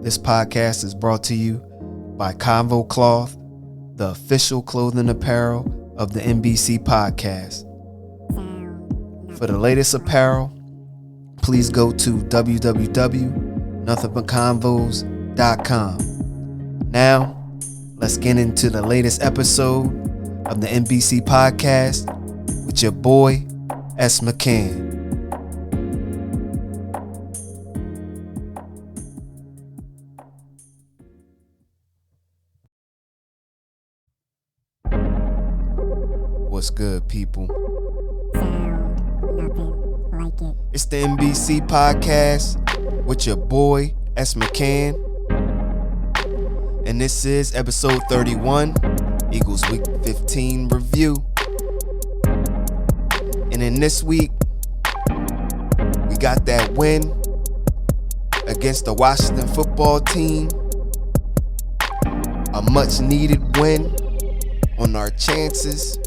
This podcast is brought to you by Convo Cloth, the official clothing apparel of the NBC podcast. For the latest apparel, please go to www.nothingButConvos.com. Now, let's get into the latest episode of the NBC podcast with your boy, S. McCann. What's good, people? It's the NBC podcast with your boy, S. McCann. And this is episode 31, Eagles Week 15 review. And in this week, we got that win against the Washington football team. A much needed win on our chances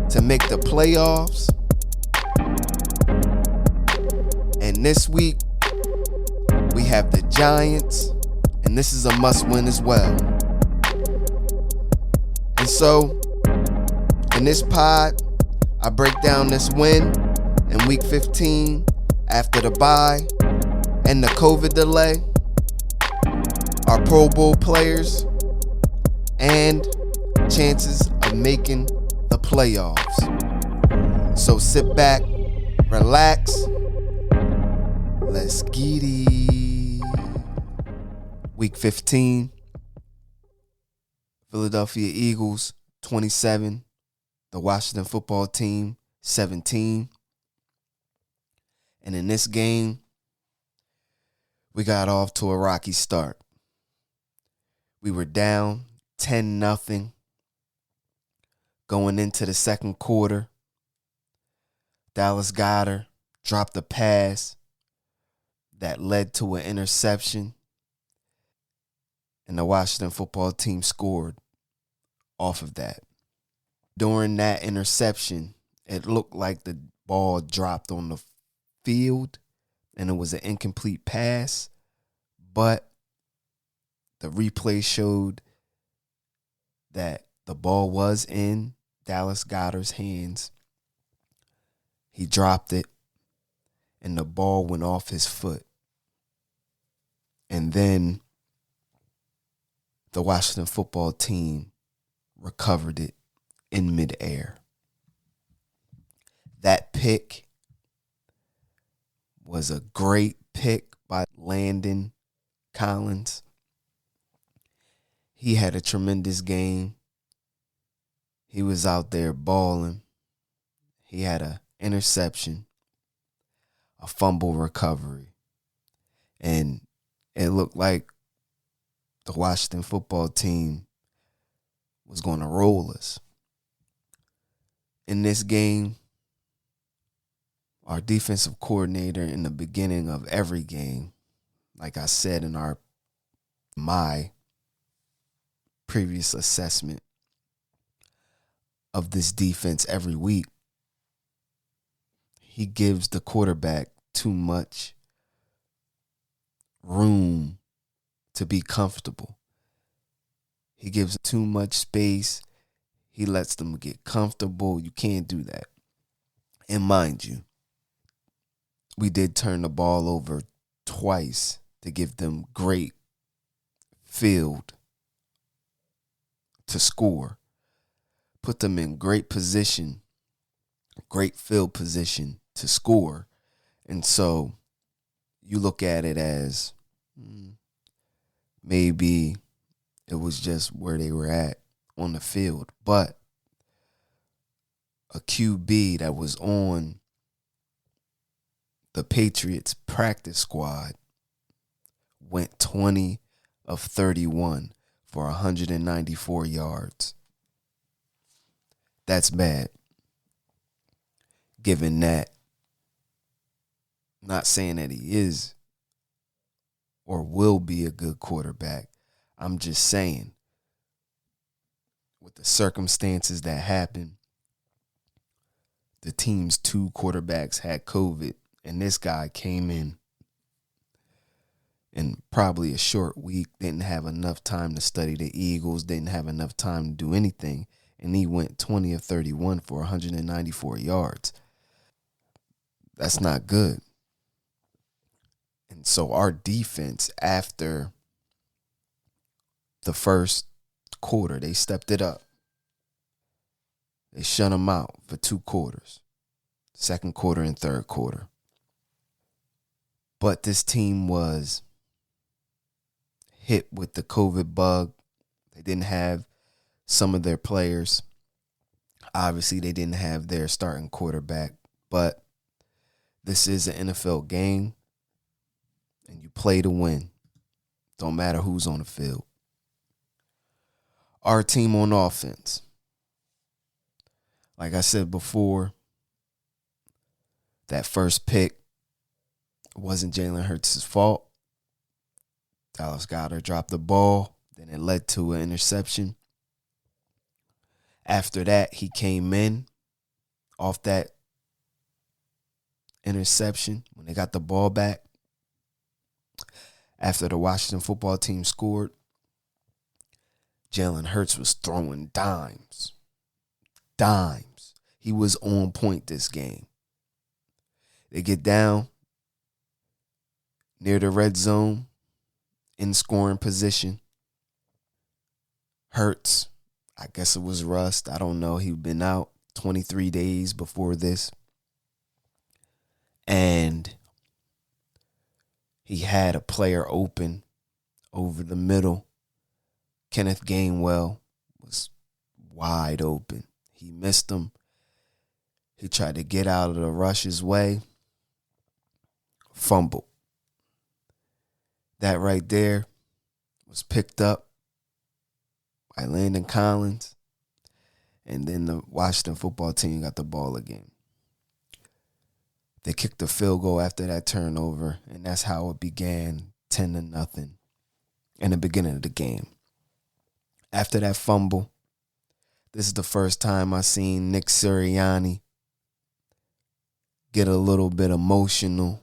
to make the playoffs. And this week, we have the Giants, and this is a must-win as well. And so, in this pod, I break down this win in Week 15 after the bye and the COVID delay, our Pro Bowl players, and chances of making the playoffs. So sit back, relax, let's get it. Week 15, Philadelphia Eagles 27, the Washington football team 17. And in this game, we got off to a rocky start. We were down 10-0 going into the second quarter. Dallas Goedert dropped a pass that led to an interception, and the Washington football team scored off of that. During that interception, it looked like the ball dropped on the field and it was an incomplete pass, but the replay showed that the ball was in Dallas Goedert's hands. He dropped it, and the ball went off his foot. And then the Washington football team recovered it in midair. That pick was a great pick by Landon Collins. He had a tremendous game. He was out there balling. He had an interception, a fumble recovery, and it looked like the Washington football team was going to roll us. In this game, our defensive coordinator in the beginning of every game, like I said in my previous assessment of this defense every week, he gives the quarterback too much room to be comfortable. He gives too much space. He lets them get comfortable. You can't do that. And mind you, we did turn the ball over twice to give them great field to score. Put them in great position, great field position to score. And so you look at it as maybe it was just where they were at on the field. But a QB that was on the Patriots practice squad went 20 of 31 for 194 yards. That's bad. Given that, not saying that he is or will be a good quarterback. I'm just saying, with the circumstances that happened, the team's two quarterbacks had COVID, and this guy came in probably a short week, didn't have enough time to study the Eagles, didn't have enough time to do anything, and he went 20 of 31 for 194 yards. That's not good. And so our defense, after the first quarter, they stepped it up. They shut them out for 2 quarters, second quarter and third quarter. But this team was hit with the COVID bug. They didn't have some of their players. Obviously, they didn't have their starting quarterback. But this is an NFL game, and you play to win. Don't matter who's on the field. Our team on offense, like I said before, that first pick wasn't Jalen Hurts' fault. Dallas Goedert dropped the ball. Then it led to an interception. After that, he came in off that interception when they got the ball back. After the Washington football team scored, Jalen Hurts was throwing dimes. He was on point this game. They get down near the red zone in scoring position. Hurts, I guess it was rust. I don't know. He'd been out 23 days before this. And he had a player open over the middle. Kenneth Gainwell was wide open. He missed him. He tried to get out of the rush's way. Fumbled. That right there was picked up by Landon Collins. And then the Washington football team got the ball again. They kicked the field goal after that turnover, and that's how it began, 10-0 in the beginning of the game. After that fumble, this is the first time I seen Nick Sirianni get a little bit emotional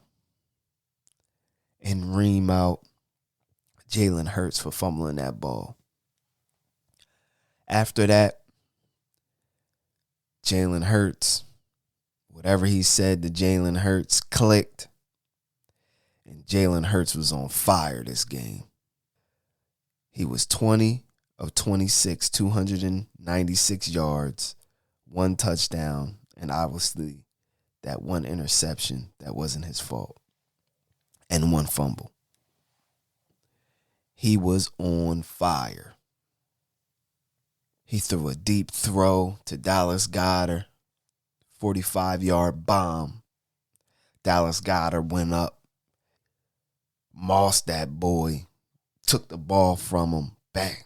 and ream out Jalen Hurts for fumbling that ball. After that, Jalen Hurts, whatever he said to Jalen Hurts clicked, and Jalen Hurts was on fire this game. He was 20 of 26, 296 yards, 1 touchdown, and obviously that 1 interception that wasn't his fault, and 1 fumble. He was on fire. He threw a deep throw to Dallas Goedert, 45-yard bomb. Dallas Goedert went up, mossed that boy, took the ball from him, bang.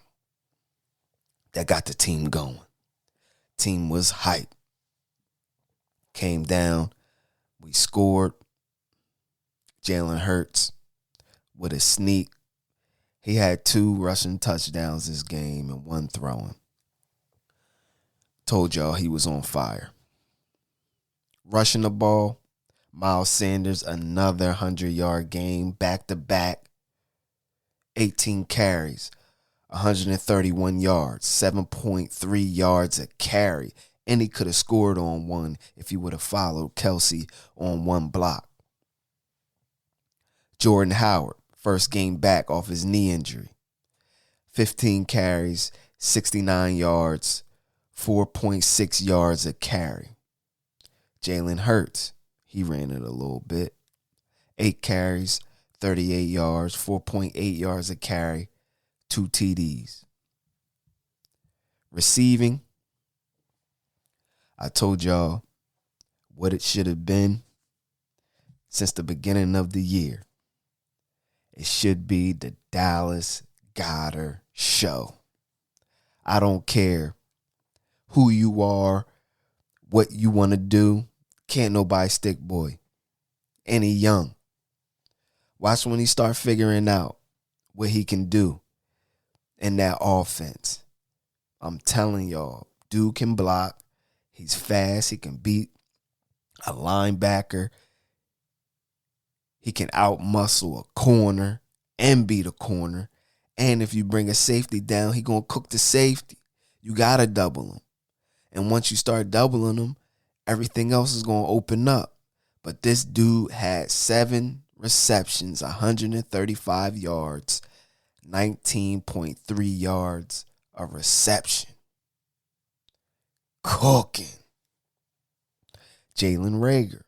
That got the team going. Team was hyped. Came down, we scored. Jalen Hurts with a sneak. He had 2 rushing touchdowns this game and 1 throwing. Told y'all he was on fire. Rushing the ball, Miles Sanders, another 100-yard game, back-to-back, 18 carries, 131 yards, 7.3 yards a carry. And he could have scored on 1 if he would have followed Kelsey on 1 block. Jordan Howard, first game back off his knee injury. 15 carries, 69 yards, 4.6 yards a carry. Jalen Hurts, he ran it a little bit. 8 carries, 38 yards, 4.8 yards a carry, 2 TDs. Receiving, I told y'all what it should have been since the beginning of the year. It should be the Dallas Goedert show. I don't care who you are, what you want to do. Can't nobody stick boy. And he young. Watch when he start figuring out what he can do in that offense. I'm telling y'all, dude can block. He's fast. He can beat a linebacker. He can out-muscle a corner. and be the corner. And if you bring a safety down, he going to cook the safety. You got to double him. And once you start doubling him, everything else is going to open up. But this dude had 7 receptions, 135 yards, 19.3 yards a reception. Cooking. Jalen Reagor.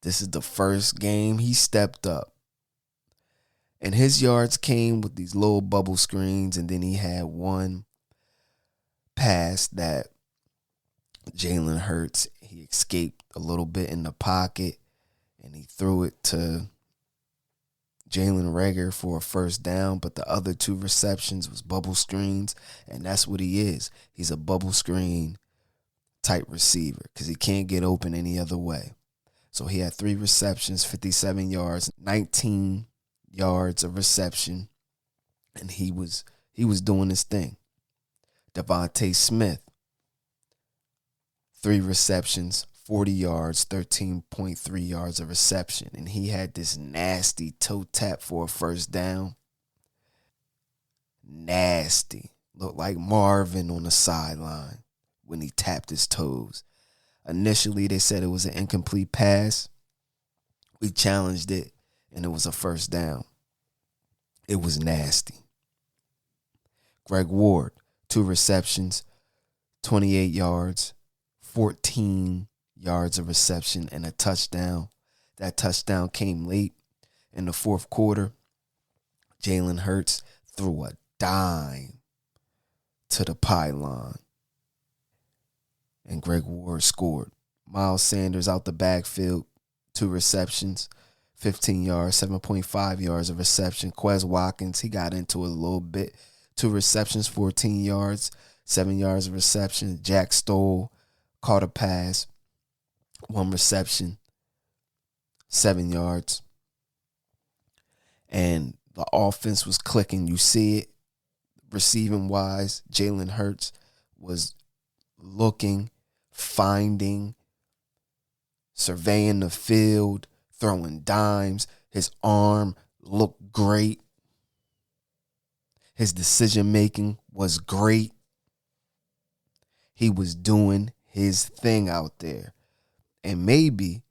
This is the first game he stepped up. And his yards came with these little bubble screens, and then he had one pass that Jalen Hurts, he escaped a little bit in the pocket, and he threw it to Jalen Reagor for a first down, but the other 2 receptions was bubble screens, and that's what he is. He's a bubble screen type receiver because he can't get open any other way. So he had 3 receptions, 57 yards, 19 yards of reception, and he was doing his thing. Devontae Smith, 3 receptions, 40 yards, 13.3 yards of reception, and he had this nasty toe tap for a first down. Nasty. Looked like Marvin on the sideline when he tapped his toes. Initially, they said it was an incomplete pass. We challenged it, and it was a first down. It was nasty. Greg Ward, 2 receptions, 28 yards, 14 yards of reception, and a touchdown. That touchdown came late in the fourth quarter. Jalen Hurts threw a dime to the pylon, and Greg Ward scored. Miles Sanders out the backfield, 2 receptions, 15 yards, 7.5 yards of reception. Quez Watkins, he got into it a little bit. 2 receptions, 14 yards, 7 yards of reception. Jack Stoll caught a pass, 1 reception, 7 yards. And the offense was clicking. You see it receiving wise. Jalen Hurts was looking, finding, surveying the field, throwing dimes. His arm looked great. His decision-making was great. He was doing his thing out there. And maybe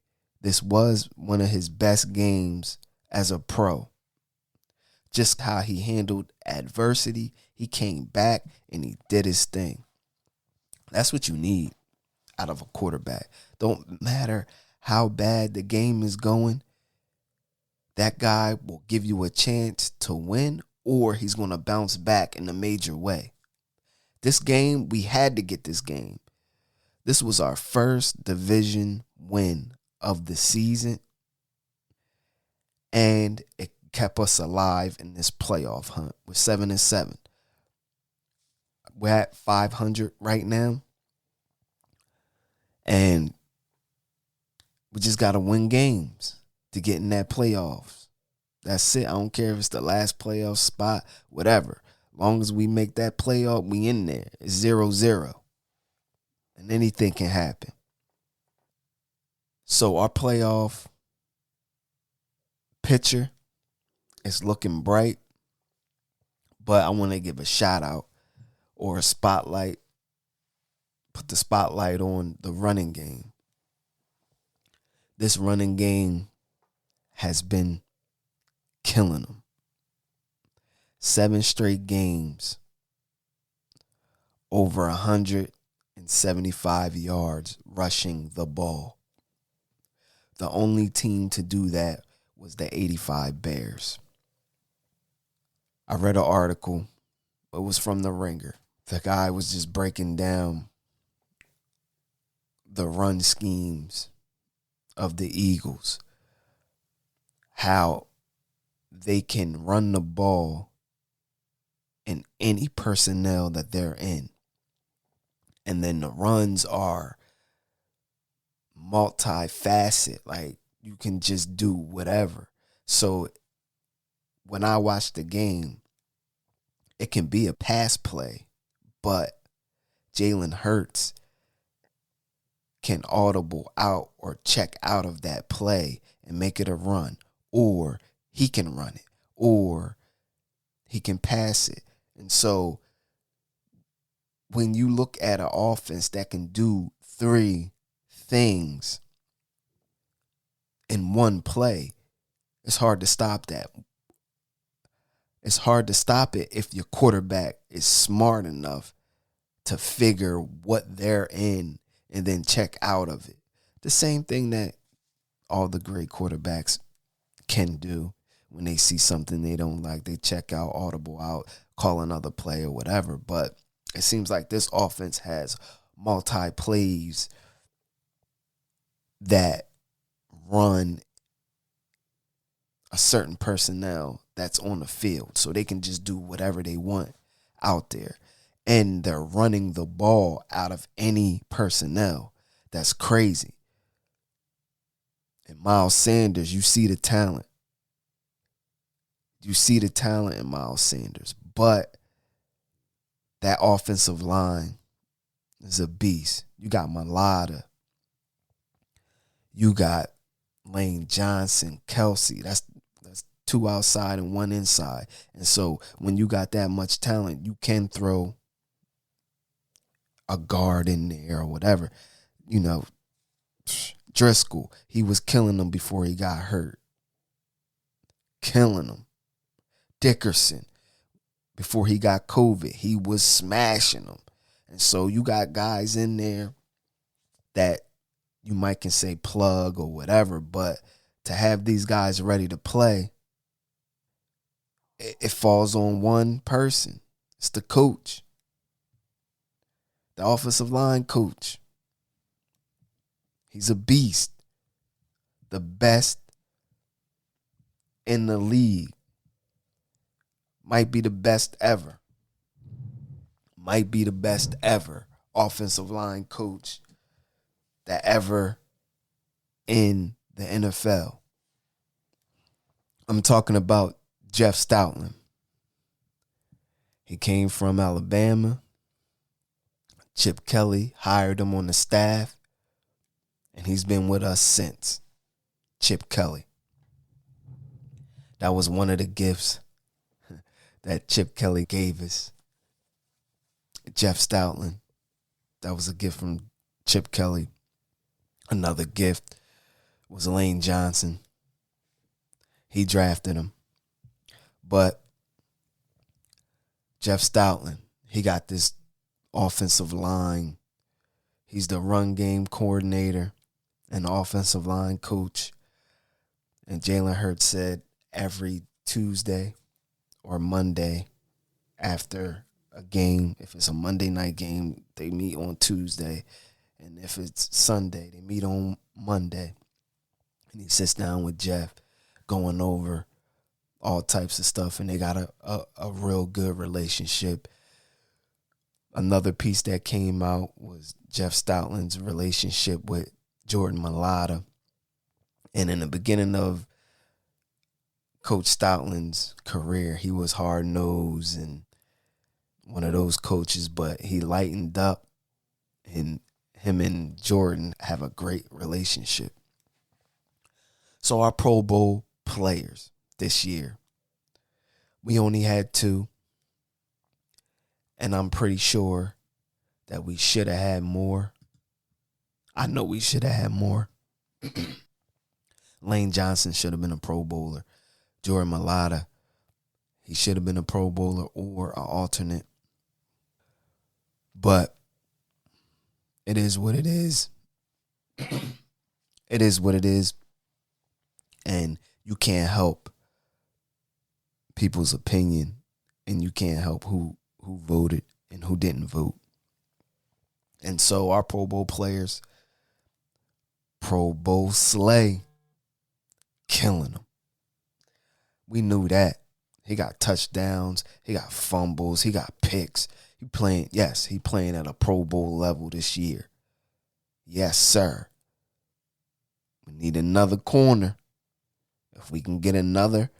this was one of his best games as a pro. Just how he handled adversity. He came back and he did his thing. That's what you need out of a quarterback. Don't matter how bad the game is going. That guy will give you a chance to win, or he's going to bounce back in a major way. This game, we had to get this game. This was our first division win of the season, and it kept us alive in this playoff hunt. We're 7-7. We're at 500 right now, and we just got to win games to get in that playoffs. That's it. I don't care if it's the last playoff spot, whatever. As long as we make that playoff, we in there. It's 0-0. And anything can happen. So our playoff picture is looking bright. But I want to give a shout out or a spotlight. Put the spotlight on the running game. This running game has been killing them. 7 straight games, over 175 yards rushing the ball. The only team to do that was the 85 Bears. I read an article. It was from The Ringer. The guy was just breaking down the run schemes of the Eagles, how they can run the ball in any personnel that they're in. And then the runs are multifaceted. Like, you can just do whatever. So when I watch the game, it can be a pass play, but Jalen Hurts can audible out or check out of that play and make it a run, or he can run it. or he can pass it. And so when you look at an offense that can do three things in one play, it's hard to stop that. It's hard to stop it if your quarterback is smart enough to figure what they're in and then check out of it. The same thing that all the great quarterbacks can do when they see something they don't like. They check out, audible out, call another play or whatever. But it seems like this offense has multi-plays that run a certain personnel that's on the field. So they can just do whatever they want out there. And they're running the ball out of any personnel. That's crazy. And Miles Sanders, you see the talent. You see the talent in Miles Sanders. But that offensive line is a beast. You got Malata. You got Lane Johnson, Kelsey. That's two outside and one inside. And so when you got that much talent, you can throw a guard in there or whatever. You know, Driscoll, he was killing them before he got hurt. Killing them. Dickerson, before he got COVID, he was smashing them. And so you got guys in there that you might can say plug or whatever, but to have these guys ready to play, it falls on one person. It's the coach. The offensive line coach. He's a beast. The best in the league. Might be the best ever. Might be the best ever offensive line coach that ever in the NFL. I'm talking about Jeff Stoutland. He came from Alabama. Chip Kelly hired him on the staff, and he's been with us since. Chip Kelly. That was one of the gifts that Chip Kelly gave us. Jeff Stoutland. That was a gift from Chip Kelly. Another gift was Lane Johnson. He drafted him. But Jeff Stoutland, he got this offensive line. He's the run game coordinator and offensive line coach. And Jalen Hurts said every Tuesday or Monday after a game, if it's a Monday night game, they meet on Tuesday. And if it's Sunday, they meet on Monday. And he sits down with Jeff going over all types of stuff, and they got a real good relationship. Another piece that came out was Jeff Stoutland's relationship with Jordan Mailata. And in the beginning of Coach Stoutland's career, he was hard-nosed and one of those coaches, but he lightened up, and him and Jordan have a great relationship. So our Pro Bowl players this year, we only had 2, and I'm pretty sure that we should have had more. I know we should have had more. Lane Johnson should have been a Pro Bowler. Jordan Mailata, he should have been a Pro Bowler or an alternate. But it is what it is. It is what it is. And you can't help people's opinion, and you can't help who voted and who didn't vote. And so our Pro Bowl players, Pro Bowl slay, killing them. We knew that. He got touchdowns, he got fumbles, he got picks. He playing at a Pro Bowl level this year. Yes, sir. We need another corner. If we can get another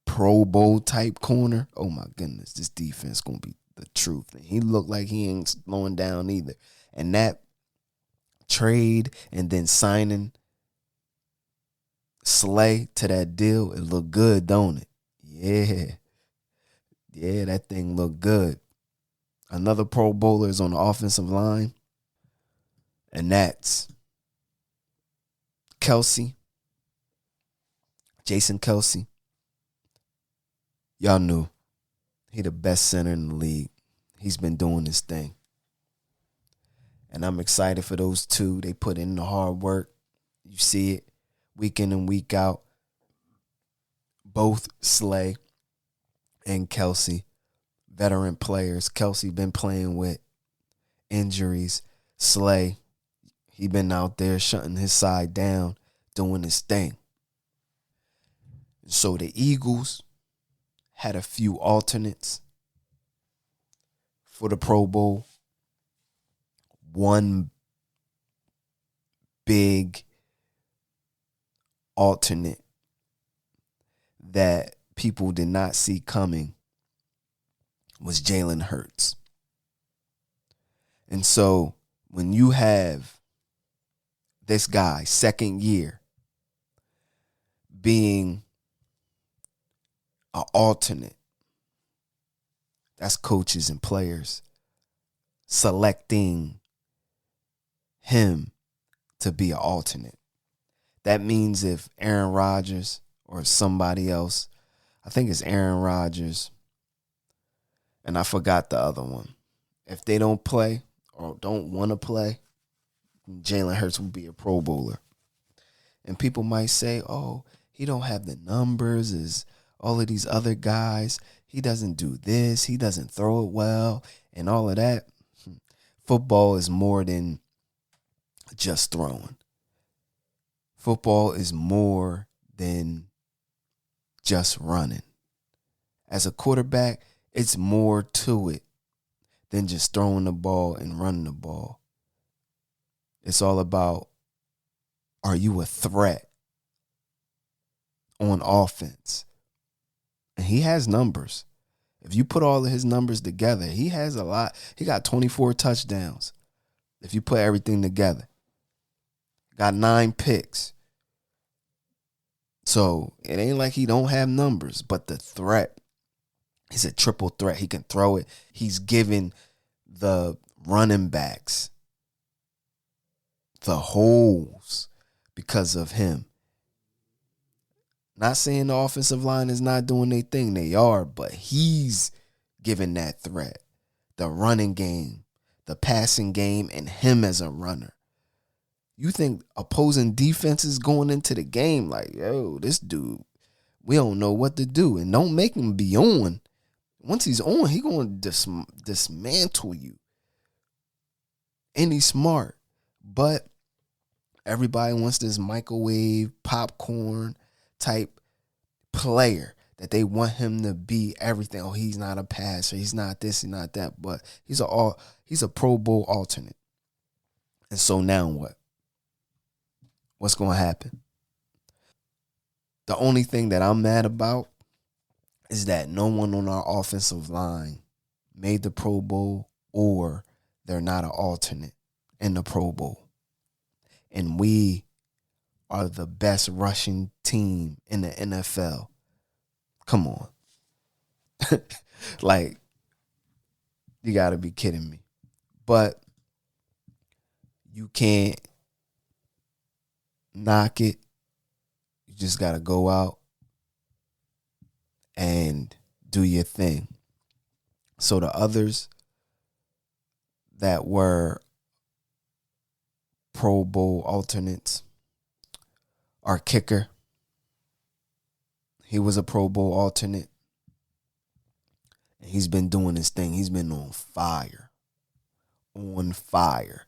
Pro Bowl type corner, oh my goodness, this defense gonna be the truth. And he looked like he ain't slowing down either. And that trade and then signing Slay to that deal, it looked good, don't it? Yeah. Yeah, that thing looked good. Another Pro Bowler is on the offensive line, and that's Kelsey, Jason Kelsey. Y'all knew he the best center in the league. He's been doing this thing. And I'm excited for those two. They put in the hard work. You see it week in and week out. Both Slay and Kelsey, veteran players. Kelsey been playing with injuries. Slay, he been out there shutting his side down, doing his thing. So the Eagles had a few alternates for the Pro Bowl. One big alternate that people did not see coming was Jalen Hurts. And so when you have this guy, second year, being an alternate, that's coaches and players selecting him to be an alternate. That means if Aaron Rodgers or somebody else, I think it's Aaron Rodgers, and I forgot the other one. If they don't play or don't want to play, Jalen Hurts will be a Pro Bowler. And people might say, oh, he don't have the numbers as all of these other guys. He doesn't do this. He doesn't throw it well and all of that. Football is more than just throwing. Football is more than just running. As a quarterback, it's more to it than just throwing the ball and running the ball. It's all about, are you a threat on offense? And he has numbers. If you put all of his numbers together, he has a lot. He got 24 touchdowns. If you put everything together. Got 9 picks. So it ain't like he don't have numbers, but the threat, he's a triple threat. He can throw it. He's giving the running backs the holes because of him. Not saying the offensive line is not doing their thing. They are, but he's giving that threat. The running game, the passing game, and him as a runner. You think opposing defenses going into the game like, yo, this dude, we don't know what to do. And don't make him be on. Once he's on, he going to dismantle you. And he's smart. But everybody wants this microwave, popcorn type player that they want him to be everything. Oh, he's not a passer. He's not this, he's not that. But he's a Pro Bowl alternate. And so now what? What's going to happen? The only thing that I'm mad about is that no one on our offensive line made the Pro Bowl or they're not an alternate in the Pro Bowl. And we are the best rushing team in the NFL. Come on. Like, you got to be kidding me. But you can't knock it. You just got to go out and do your thing. So the others that were Pro Bowl alternates, our kicker, he was a Pro Bowl alternate. And he's been doing his thing. He's been on fire. On fire.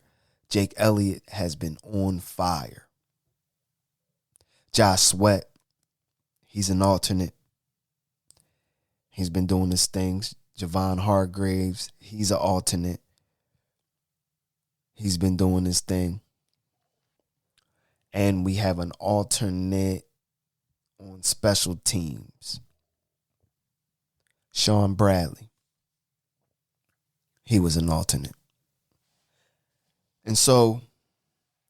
Jake Elliott has been on fire. Josh Sweat, he's an alternate. He's been doing his things. Javon Hargraves, he's an alternate. He's been doing his thing. And we have an alternate on special teams. Sean Bradley. He was an alternate. And so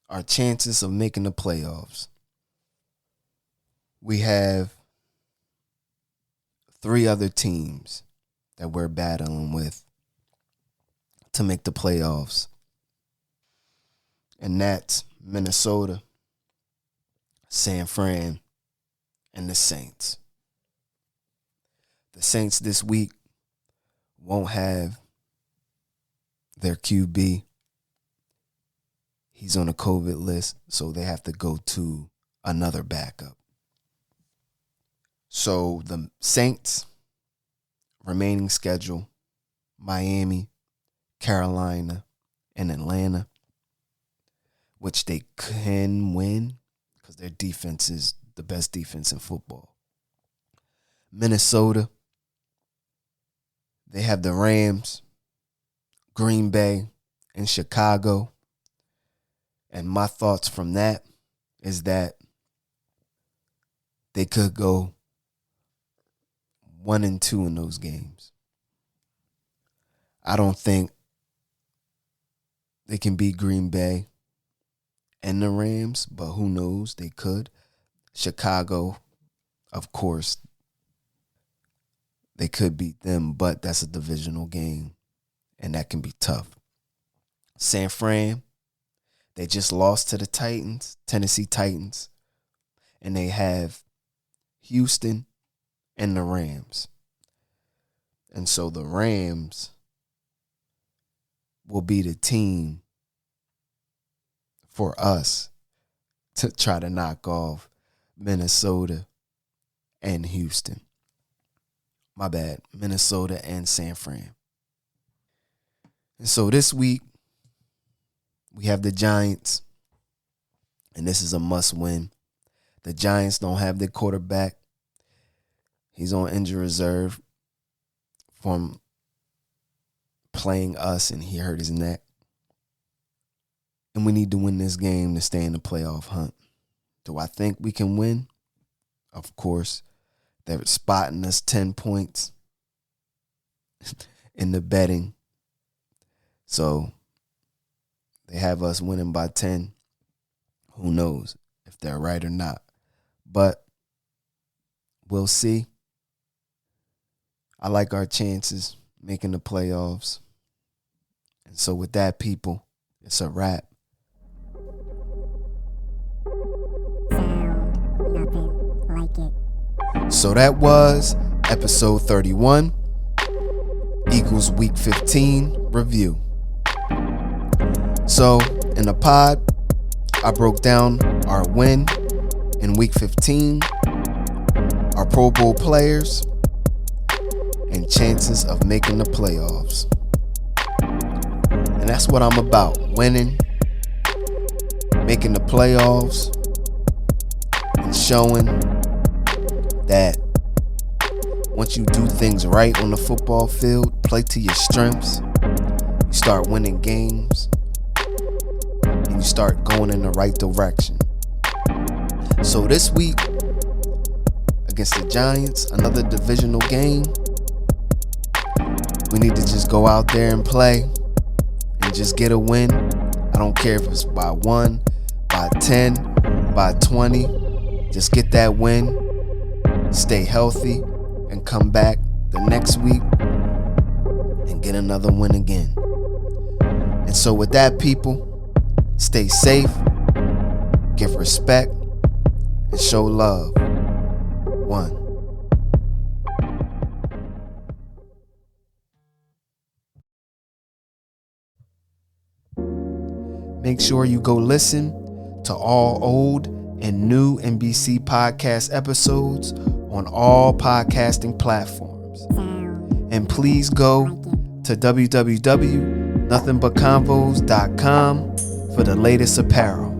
our chances of making the playoffs, we have 3 other teams that we're battling with to make the playoffs. And that's Minnesota, San Fran, and the Saints. The Saints this week won't have their QB. He's on a COVID list, so they have to go to another backup. So the Saints remaining schedule, Miami, Carolina, and Atlanta, which they can win because their defense is the best defense in football. Minnesota, they have the Rams, Green Bay, and Chicago. And my thoughts from that is that they could go 1-2 in those games. I don't think they can beat Green Bay and the Rams, but who knows? They could. Chicago, of course, they could beat them, but that's a divisional game, and that can be tough. San Fran, they just lost to the Titans, Tennessee Titans, and they have Houston and the Rams. And so the Rams will be the team for us to try to knock off Minnesota and Houston. My bad, Minnesota and San Fran. And so this week, we have the Giants, and this is a must-win. The Giants don't have their quarterback. He's on injury reserve from playing us, and he hurt his neck. And we need to win this game to stay in the playoff hunt. Do I think we can win? Of course. They're spotting us 10 points in the betting. So they have us winning by 10. Who knows if they're right or not. But we'll see. I like our chances making the playoffs. And so with that, people, it's a wrap. Sound nothing like it. So that was episode 31, Eagles Week 15 review. So in the pod, I broke down our win in Week 15, our Pro Bowl players, and chances of making the playoffs. And that's what I'm about, winning, making the playoffs, and showing that once you do things right on the football field, play to your strengths, you start winning games, and you start going in the right direction. So this week, against the Giants, another divisional game, we need to just go out there and play and just get a win. I don't care if it's by 1, by 10, by 20. Just get that win. Stay healthy, and come back the next week and get another win again. And so with that, people, stay safe, give respect, and show love. 1. Make sure you go listen to all old and new NBC podcast episodes on all podcasting platforms. And please go to www.nothingbutconvos.com for the latest apparel.